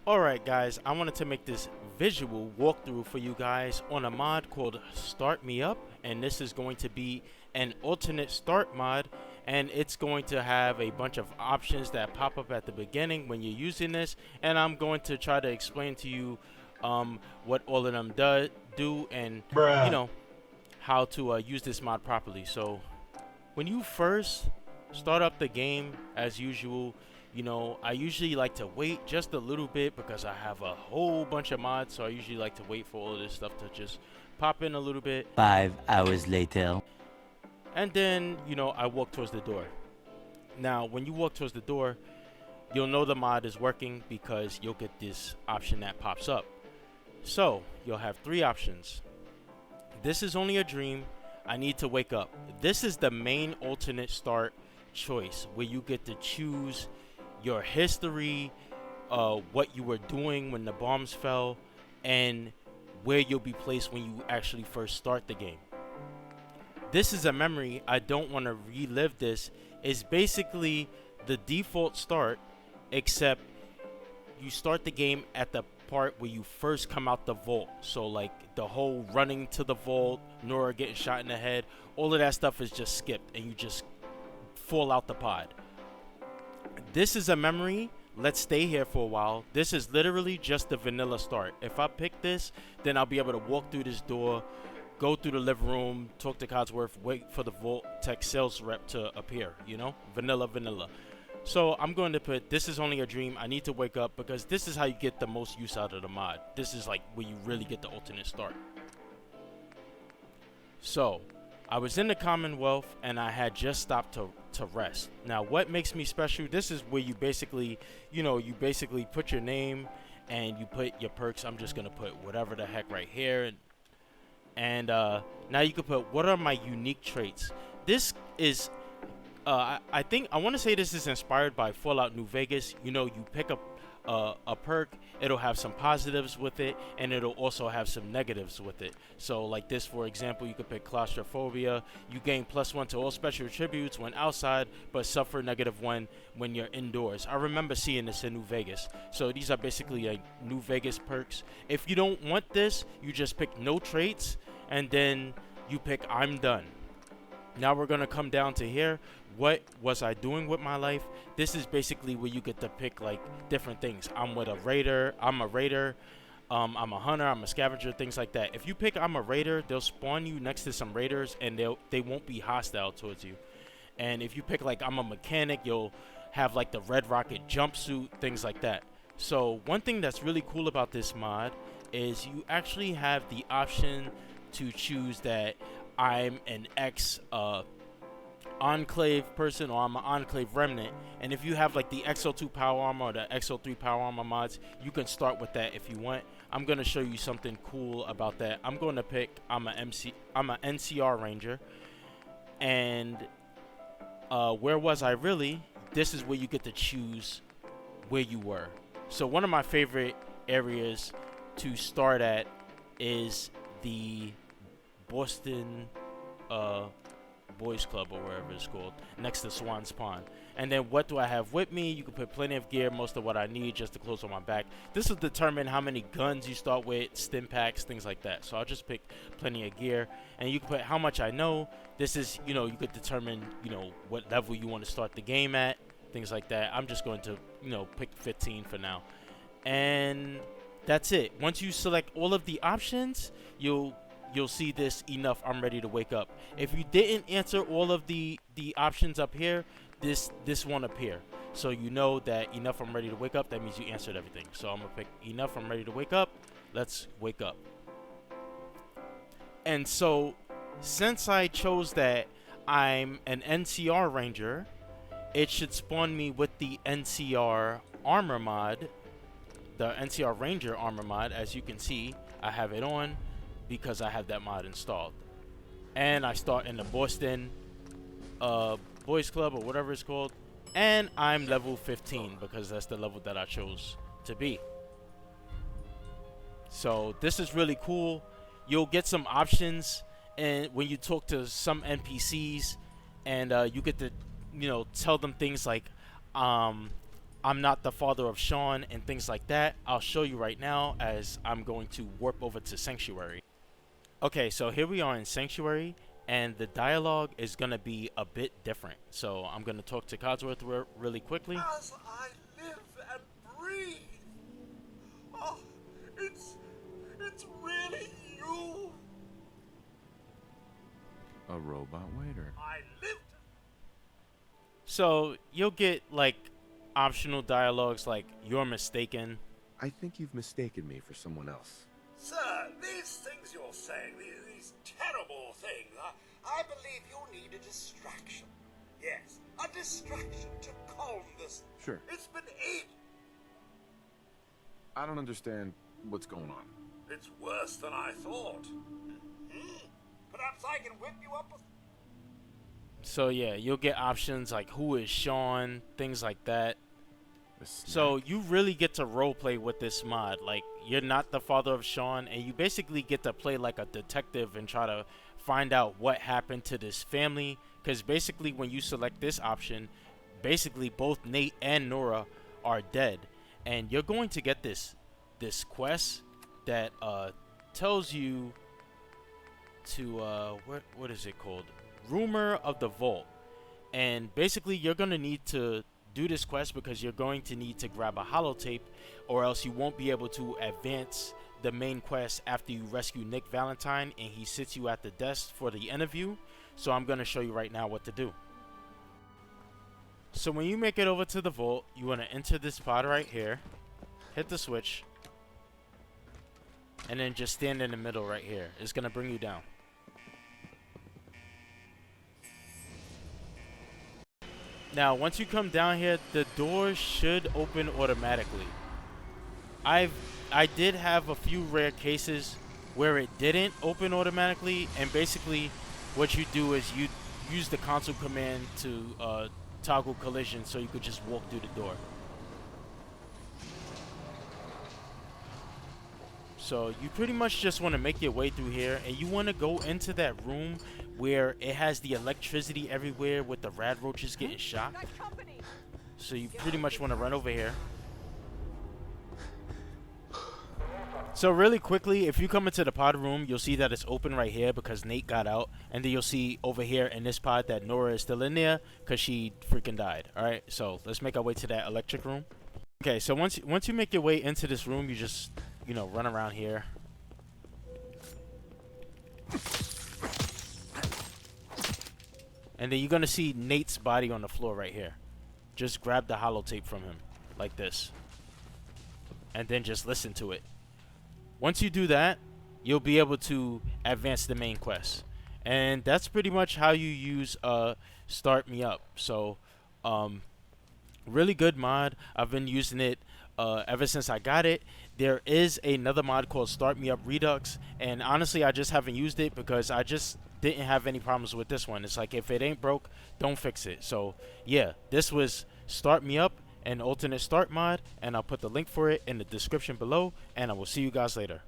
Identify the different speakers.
Speaker 1: Alright guys, I wanted to make this visual walkthrough for you guys on a mod called Start Me Up, and this is going to be an alternate start mod, and it's going to have a bunch of options that pop up at the beginning when you're using this, and I'm going to try to explain to you what all of them do and you
Speaker 2: Bruh.
Speaker 1: know how to use this mod properly. So when you first start up the game, as usual, I usually like to wait just a little bit because I have a whole bunch of mods, so I usually like to wait for all of this stuff to just pop in a little bit.
Speaker 3: 5 hours later.
Speaker 1: And then, I walk towards the door. Now, when you walk towards the door, you'll know the mod is working because you'll get this option that pops up. So, you'll have three options. This is only a dream. I need to wake up. This is the main alternate start choice where you get to choose your history, what you were doing when the bombs fell, and where you'll be placed when you actually first start the game. This is a memory. I don't want to relive this. It's basically the default start, except you start the game at the part where you first come out the vault. So like the whole running to the vault, Nora getting shot in the head, all of that stuff is just skipped and you just fall out the pod. This is a memory. Let's stay here for a while. This is literally just the vanilla start. If I pick this, then I'll be able to walk through this door, go through the living room, talk to Codsworth, wait for the Vault Tech sales rep to appear, vanilla. So I'm going to put, this is only a dream. I need to wake up because this is how you get the most use out of the mod. This is like where you really get the alternate start. So I was in the Commonwealth and I had just stopped to rest. Now what makes me special, this is where you basically, put your name and you put your perks. I'm just going to put whatever the heck right here. And now you can put, what are my unique traits? This is, I think, I want to say this is inspired by Fallout New Vegas. You pick up a perk, it'll have some positives with it, and it'll also have some negatives with it. So like this, for example, you could pick claustrophobia. You gain +1 to all special attributes when outside, but suffer -1 when you're indoors. I remember seeing this in New Vegas. So these are basically like New Vegas perks. If you don't want this, you just pick no traits, and then you pick I'm done. Now we're gonna come down to here. What was I doing with my life? This is basically where you get to pick like different things. I'm a raider, I'm a hunter, I'm a scavenger, things like that. If you pick I'm a raider, they'll spawn you next to some raiders and they won't be hostile towards you. And if you pick like I'm a mechanic, you'll have like the Red Rocket jumpsuit, things like that. So one thing that's really cool about this mod is you actually have the option to choose that I'm an Enclave person or I'm an Enclave remnant, and if you have like the XO2 power armor or the XO3 power armor mods, you can start with that if you want. I'm going to show you something cool about that. I'm going to pick I'm an NCR ranger, and where was I really? This is where you get to choose where you were. So one of my favorite areas to start at is the Boston Boys Club or wherever it's called, next to Swan's Pond. And then what do I have with me? You can put plenty of gear, most of what I need, just the clothes on my back. This will determine how many guns you start with, stim packs, things like that. So I'll just pick plenty of gear, and you can put how much I know. This is, you could determine, what level you want to start the game at, things like that. I'm just going to, pick 15 for now. And that's it. Once you select all of the options, you'll see this enough I'm ready to wake up. If you didn't answer all of the options up here, this won't appear. So you know that enough I'm ready to wake up, that means you answered everything. So I'm gonna pick enough I'm ready to wake up. Let's wake up. And so since I chose that I'm an NCR ranger, it should spawn me with the NCR armor mod, the NCR ranger armor mod. As you can see, I have it on because I have that mod installed. And I start in the Boston Boys Club or whatever it's called, and I'm level 15 because that's the level that I chose to be. So this is really cool. You'll get some options and when you talk to some NPCs, and you get to tell them things like I'm not the father of Sean and things like that. I'll show you right now as I'm going to warp over to Sanctuary. Okay, so here we are in Sanctuary, and the dialogue is going to be a bit different. So I'm going to talk to Codsworth really quickly.
Speaker 2: As I live and breathe. Oh, it's really you.
Speaker 4: A robot waiter.
Speaker 2: I lived.
Speaker 1: So you'll get like optional dialogues like "You're mistaken."
Speaker 4: I think you've mistaken me for someone else.
Speaker 2: Sir, these things you're saying, these terrible things, I believe you need a distraction. Yes, a distraction to calm this.
Speaker 4: Sure.
Speaker 2: It's been 8.
Speaker 4: I don't understand what's going on.
Speaker 2: It's worse than I thought. Perhaps I can whip you up with...
Speaker 1: So yeah, you'll get options like "Who is Sean?" things like that.
Speaker 4: The snack.
Speaker 1: So you really get to roleplay with this mod. Like, you're not the father of Sean, and you basically get to play like a detective and try to find out what happened to this family. Because basically when you select this option, basically both Nate and Nora are dead. And you're going to get this quest that tells you to what is it called? Rumor of the Vault. And basically you're going to need to do this quest because you're going to need to grab a holotape, or else you won't be able to advance the main quest after you rescue Nick Valentine and he sits you at the desk for the interview. So I'm going to show you right now what to do. So when you make it over to the vault, you want to enter this pod right here, hit the switch, and then just stand in the middle right here. It's going to bring you down. Now, once you come down here, the doors should open automatically. I did have a few rare cases where it didn't open automatically, and basically what you do is you use the console command to toggle collision so you could just walk through the door. So you pretty much just want to make your way through here, and you want to go into that room where it has the electricity everywhere with the rad roaches getting shot. So you pretty much want to run over here. So really quickly, if you come into the pod room, you'll see that it's open right here because Nate got out, and then you'll see over here in this pod that Nora is still in there because she freaking died. All right, so let's make our way to that electric room. Okay, so once you make your way into this room, you just, you know, run around here. And then you're gonna see Nate's body on the floor right here. Just grab the holotape from him like this, and then just listen to it. Once you do that, you'll be able to advance the main quest. And that's pretty much how you use Start Me Up. So really good mod. I've been using it ever since I got it. There is another mod called Start Me Up Redux, and honestly I just haven't used it because I just didn't have any problems with this one. It's like, if it ain't broke, don't fix it. So yeah, this was Start Me Up, an alternate start mod, and I'll put the link for it in the description below, and I will see you guys later.